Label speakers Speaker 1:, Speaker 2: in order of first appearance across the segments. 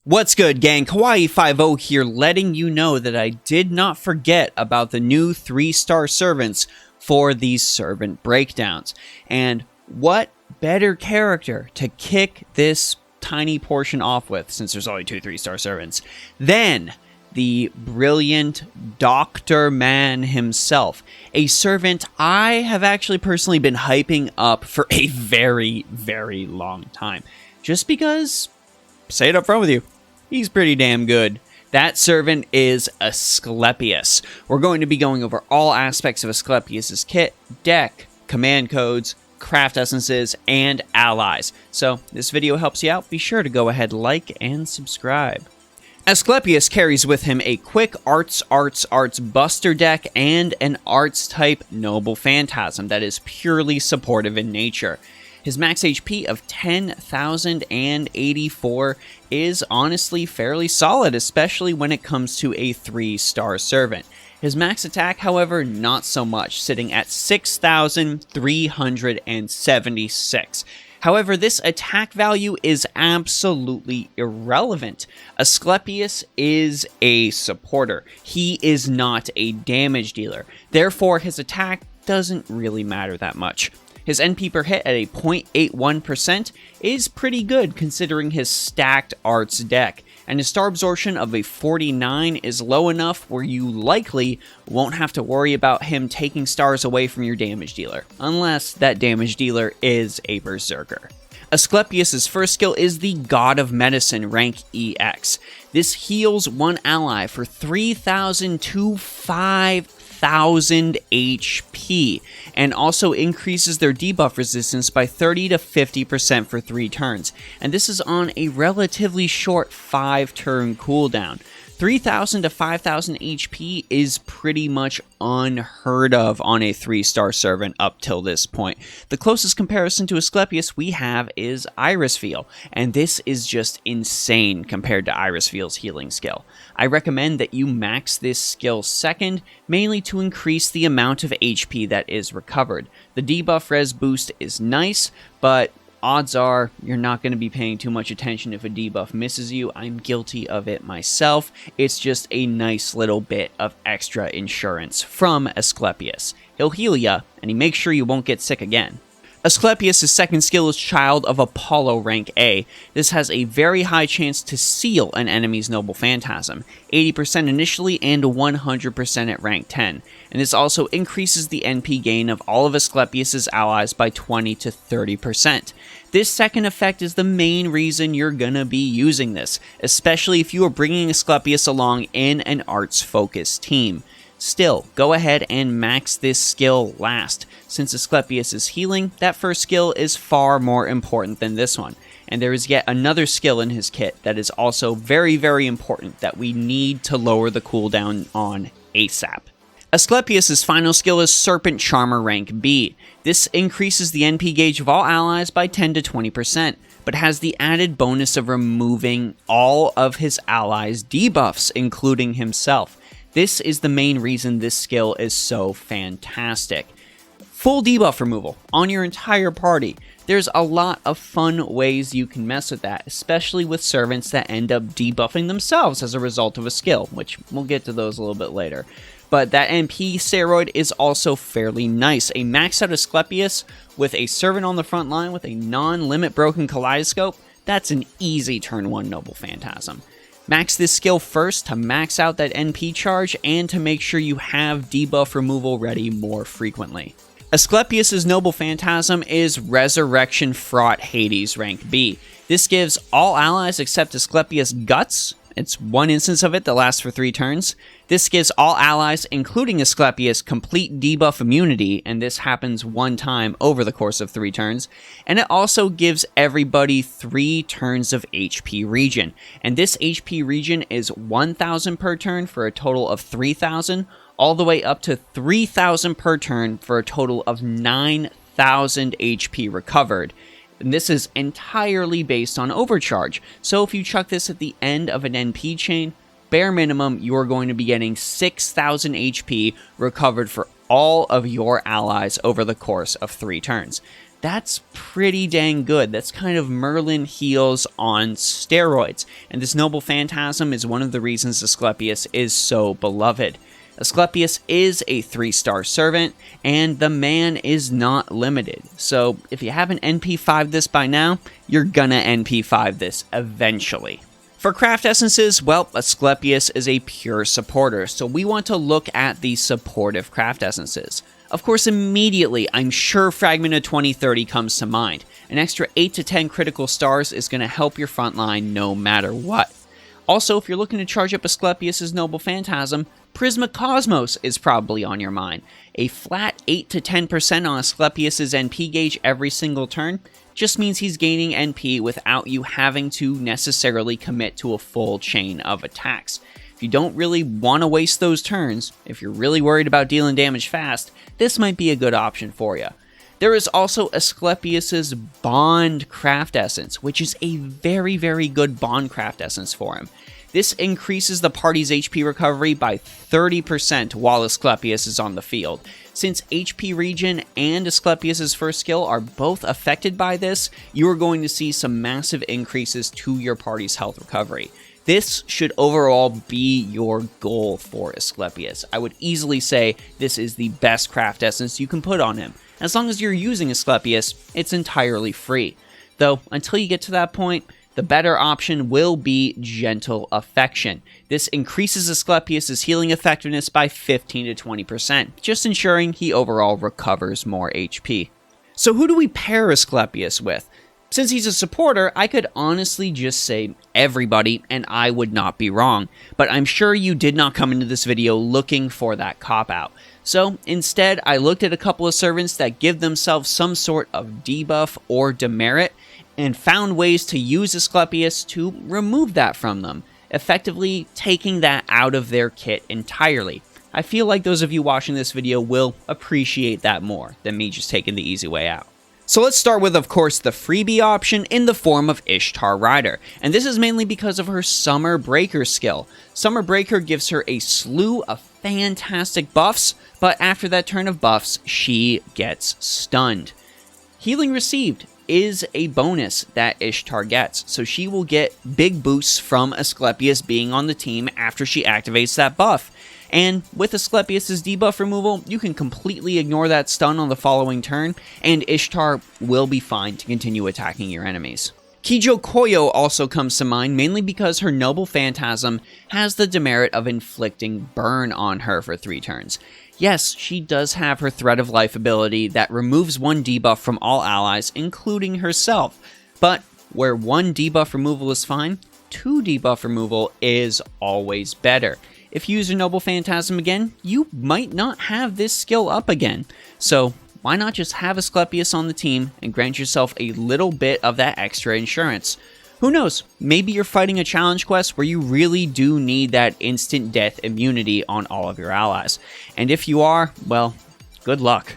Speaker 1: What's good, gang? Kawaii50 here, letting you know that I did not forget about the new 3-star servants for these servant breakdowns. And what better character to kick this tiny portion off with, since there's only 2 3-star servants, than the brilliant Doctorman himself. A servant I have actually personally been hyping up for a very, very long time. Just because, say it up front with you, he's pretty damn good. That servant is Asclepius. We're going to be going over all aspects of Asclepius' kit, deck, command codes, craft essences, and allies. So, this video helps you out. Be sure to go ahead, like, and subscribe. Asclepius carries with him a quick arts buster deck and an arts type noble phantasm that is purely supportive in nature. His max HP of 10,084 is honestly fairly solid, especially when it comes to a 3-star servant. His max attack, however, not so much, sitting at 6,376. However, this attack value is absolutely irrelevant. Asclepius is a supporter. He is not a damage dealer. Therefore, his attack doesn't really matter that much. His NP per hit at a 0.81% is pretty good considering his stacked arts deck, and his star absorption of a 49 is low enough where you likely won't have to worry about him taking stars away from your damage dealer, unless that damage dealer is a berserker. Asclepius' first skill is the God of Medicine, rank EX. This heals one ally for 3,000 to 5,000 HP, and also increases their debuff resistance by 30 to 50% for 3 turns, and this is on a relatively short 5-turn cooldown. 3,000 to 5,000 HP is pretty much unheard of on a 3-star servant up till this point. The closest comparison to Asclepius we have is Irisfeel, and this is just insane compared to Irisfeel's healing skill. I recommend that you max this skill second, mainly to increase the amount of HP that is recovered. The debuff res boost is nice, but odds are you're not going to be paying too much attention if a debuff misses you. I'm guilty of it myself. It's just a nice little bit of extra insurance from Asclepius. He'll heal ya, and he makes sure you won't get sick again. Asclepius' second skill is Child of Apollo, rank A. This has a very high chance to seal an enemy's noble phantasm, 80% initially and 100% at rank 10, and this also increases the NP gain of all of Asclepius' allies by 20 to 30%. This second effect is the main reason you're gonna be using this, especially if you are bringing Asclepius along in an arts-focused team. Still, go ahead and max this skill last. Since Asclepius is healing, that first skill is far more important than this one. And there is yet another skill in his kit that is also very, very important that we need to lower the cooldown on ASAP. Asclepius' final skill is Serpent Charmer, rank B. This increases the NP gauge of all allies by 10 to 20%, but has the added bonus of removing all of his allies' debuffs, including himself. This is the main reason this skill is so fantastic. Full debuff removal on your entire party. There's a lot of fun ways you can mess with that, especially with servants that end up debuffing themselves as a result of a skill, which we'll get to those a little bit later. But that NP steroid is also fairly nice. A maxed out Asclepius with a servant on the front line with a non-limit broken kaleidoscope, that's an easy turn 1 noble phantasm. Max this skill first to max out that NP charge and to make sure you have debuff removal ready more frequently. Asclepius' noble phantasm is Resurrection Fraught Hades, rank B. This gives all allies except Asclepius Guts. It's one instance of it that lasts for 3 turns. This gives all allies, including Asclepius, complete debuff immunity, and this happens 1 time over the course of 3 turns. And it also gives everybody 3 turns of HP regen. And this HP regen is 1,000 per turn for a total of 3,000, all the way up to 3,000 per turn for a total of 9,000 HP recovered. And this is entirely based on overcharge, so if you chuck this at the end of an NP chain, bare minimum, you are going to be getting 6,000 HP recovered for all of your allies over the course of 3 turns. that's pretty dang good. That's kind of Merlin heals on steroids, and this noble phantasm is one of the reasons Asclepius is so beloved. Asclepius is a 3-star servant, and the man is not limited. So if you haven't NP5 this by now, you're gonna NP5 this eventually. For craft essences, well, Asclepius is a pure supporter, so we want to look at the supportive craft essences. Of course, immediately, I'm sure Fragment of 2030 comes to mind. An extra 8 to 10 critical stars is going to help your front line no matter what. Also, if you're looking to charge up Asclepius' Noble Phantasm, Prisma Cosmos is probably on your mind. A flat 8 to 10% on Asclepius' NP gauge every single turn just means he's gaining NP without you having to necessarily commit to a full chain of attacks. If you don't really want to waste those turns, if you're really worried about dealing damage fast, this might be a good option for you. There is also Asclepius' Bond Craft Essence, which is a very, very good Bond Craft Essence for him. This increases the party's HP recovery by 30% while Asclepius is on the field. Since HP regen and Asclepius' first skill are both affected by this, you are going to see some massive increases to your party's health recovery. This should overall be your goal for Asclepius. I would easily say this is the best craft essence you can put on him. As long as you're using Asclepius, it's entirely free. Though, until you get to that point, the better option will be Gentle Affection. This increases Asclepius' healing effectiveness by 15 to 20%, just ensuring he overall recovers more HP. So who do we pair Asclepius with? Since he's a supporter, I could honestly just say everybody, and I would not be wrong. But I'm sure you did not come into this video looking for that cop-out. So instead, I looked at a couple of servants that give themselves some sort of debuff or demerit, and found ways to use Asclepius to remove that from them, effectively taking that out of their kit entirely. I feel like those of you watching this video will appreciate that more than me just taking the easy way out. So let's start with, of course, the freebie option in the form of Ishtar Rider, and this is mainly because of her Summer Breaker skill. Summer Breaker gives her a slew of fantastic buffs, but after that turn of buffs, she gets stunned. Healing received is a bonus that Ishtar gets, so she will get big boosts from Asclepius being on the team after she activates that buff. And with Asclepius' debuff removal, you can completely ignore that stun on the following turn, and Ishtar will be fine to continue attacking your enemies. Kijo Koyo also comes to mind, mainly because her Noble Phantasm has the demerit of inflicting burn on her for 3 turns. Yes, she does have her Thread of Life ability that removes 1 debuff from all allies, including herself, but where 1 debuff removal is fine, 2 debuff removal is always better. If you use your Noble Phantasm again, you might not have this skill up again. So why not just have Asclepius on the team and grant yourself a little bit of that extra insurance? Who knows, maybe you're fighting a challenge quest where you really do need that instant death immunity on all of your allies. And if you are, well, good luck.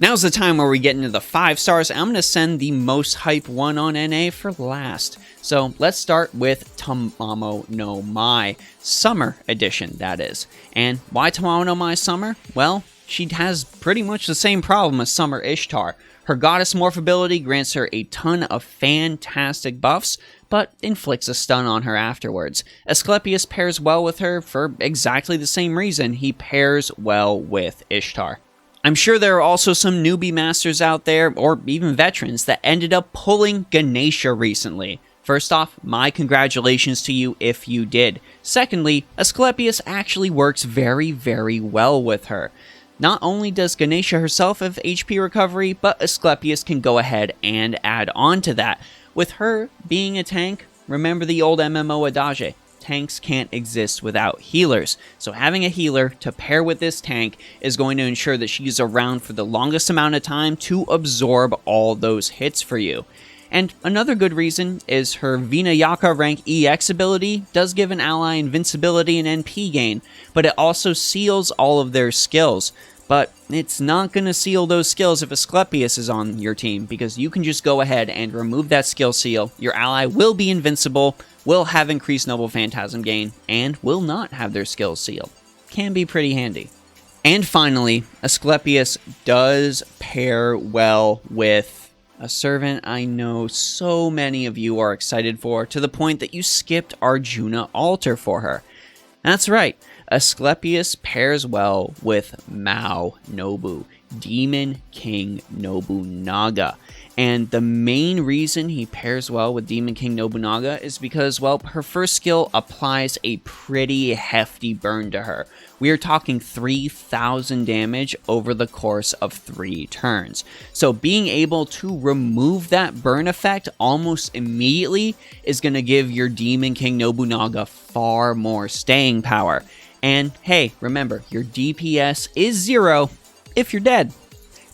Speaker 1: Now's the time where we get into the 5 stars. I'm going to send the most hype one on NA for last. So let's start with Tamamo no Mai, Summer Edition, that is. And why Tamamo no Mai Summer? Well, she has pretty much the same problem as Summer Ishtar. Her Goddess Morph ability grants her a ton of fantastic buffs, but inflicts a stun on her afterwards. Asclepius pairs well with her for exactly the same reason he pairs well with Ishtar. I'm sure there are also some newbie masters out there, or even veterans, that ended up pulling Ganesha recently. First off, my congratulations to you if you did. Secondly, Asclepius actually works very, very well with her. Not only does Ganesha herself have HP recovery, but Asclepius can go ahead and add on to that. With her being a tank, remember the old MMO adage, tanks can't exist without healers. So having a healer to pair with this tank is going to ensure that she's around for the longest amount of time to absorb all those hits for you. And another good reason is her Vinayaka rank EX ability does give an ally invincibility and NP gain, but it also seals all of their skills. But it's not going to seal those skills if Asclepius is on your team, because you can just go ahead and remove that skill seal. Your ally will be invincible, will have increased Noble Phantasm gain, and will not have their skills sealed. Can be pretty handy. And finally, Asclepius does pair well with a servant I know so many of you are excited for, to the point that you skipped Arjuna altar for her. That's right, Asclepius pairs well with Mao Nobu, Demon King Nobunaga. And the main reason he pairs well with Demon King Nobunaga is because, well, her first skill applies a pretty hefty burn to her. We are talking 3,000 damage over the course of 3 turns. So being able to remove that burn effect almost immediately is going to give your Demon King Nobunaga far more staying power. And hey, remember, your DPS is 0 if you're dead.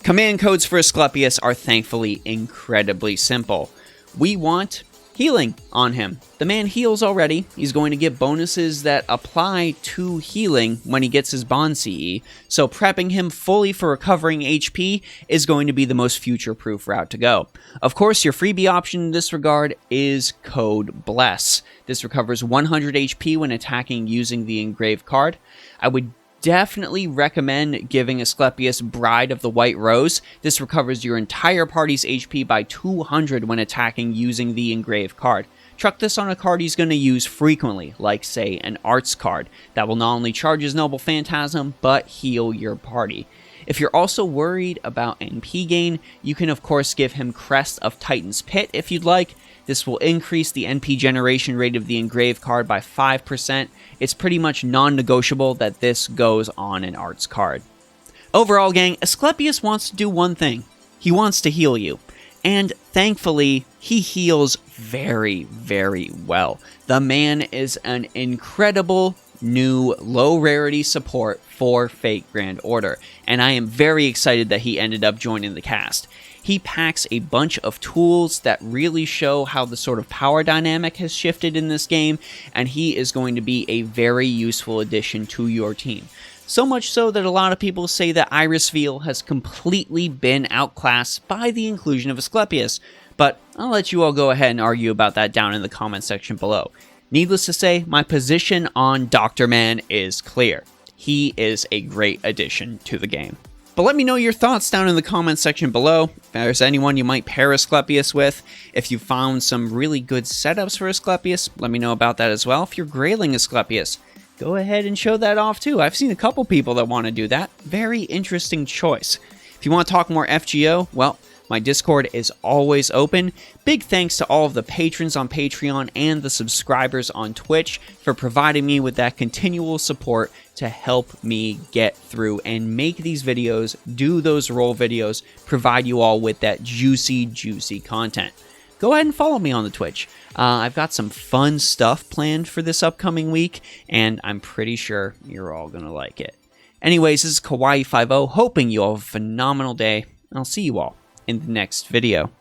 Speaker 1: Command codes for Asclepius are thankfully incredibly simple. We want healing on him. The man heals already. He's going to get bonuses that apply to healing when he gets his bond CE, so prepping him fully for recovering HP is going to be the most future-proof route to go. Of course, your freebie option in this regard is code BLESS. This recovers 100 HP when attacking using the engraved card. I would definitely recommend giving Asclepius Bride of the White Rose. This recovers your entire party's HP by 200 when attacking using the engraved card. Chuck this on a card he's going to use frequently, like say an arts card, that will not only charge his Noble Phantasm, but heal your party. If you're also worried about NP gain, you can of course give him Crest of Titan's Pit if you'd like. This will increase the NP generation rate of the engraved card by 5%. It's pretty much non-negotiable that this goes on an arts card. Overall, gang, Asclepius wants to do one thing. He wants to heal you. And thankfully, he heals very, very well. The man is an incredible new low rarity support for Fate Grand Order, and I am very excited that he ended up joining the cast. He packs a bunch of tools that really show how the sort of power dynamic has shifted in this game, and he is going to be a very useful addition to your team. So much so that a lot of people say that Irisveal has completely been outclassed by the inclusion of Asclepius, but I'll let you all go ahead and argue about that down in the comment section below. Needless to say, my position on Doctorman is clear. He is a great addition to the game. But let me know your thoughts down in the comments section below. If there's anyone you might pair Asclepius with, if you found some really good setups for Asclepius, let me know about that as well. If you're grailing Asclepius, go ahead and show that off too. I've seen a couple people that want to do that. Very interesting choice. If you want to talk more FGO, well, my Discord is always open. Big thanks to all of the patrons on Patreon and the subscribers on Twitch for providing me with that continual support to help me get through and make these videos, do those role videos, provide you all with that juicy, juicy content. Go ahead and follow me on the Twitch. I've got some fun stuff planned for this upcoming week, and I'm pretty sure you're all going to like it. Anyways, this is Kawaii50, hoping you all have a phenomenal day. I'll see you all in the next video.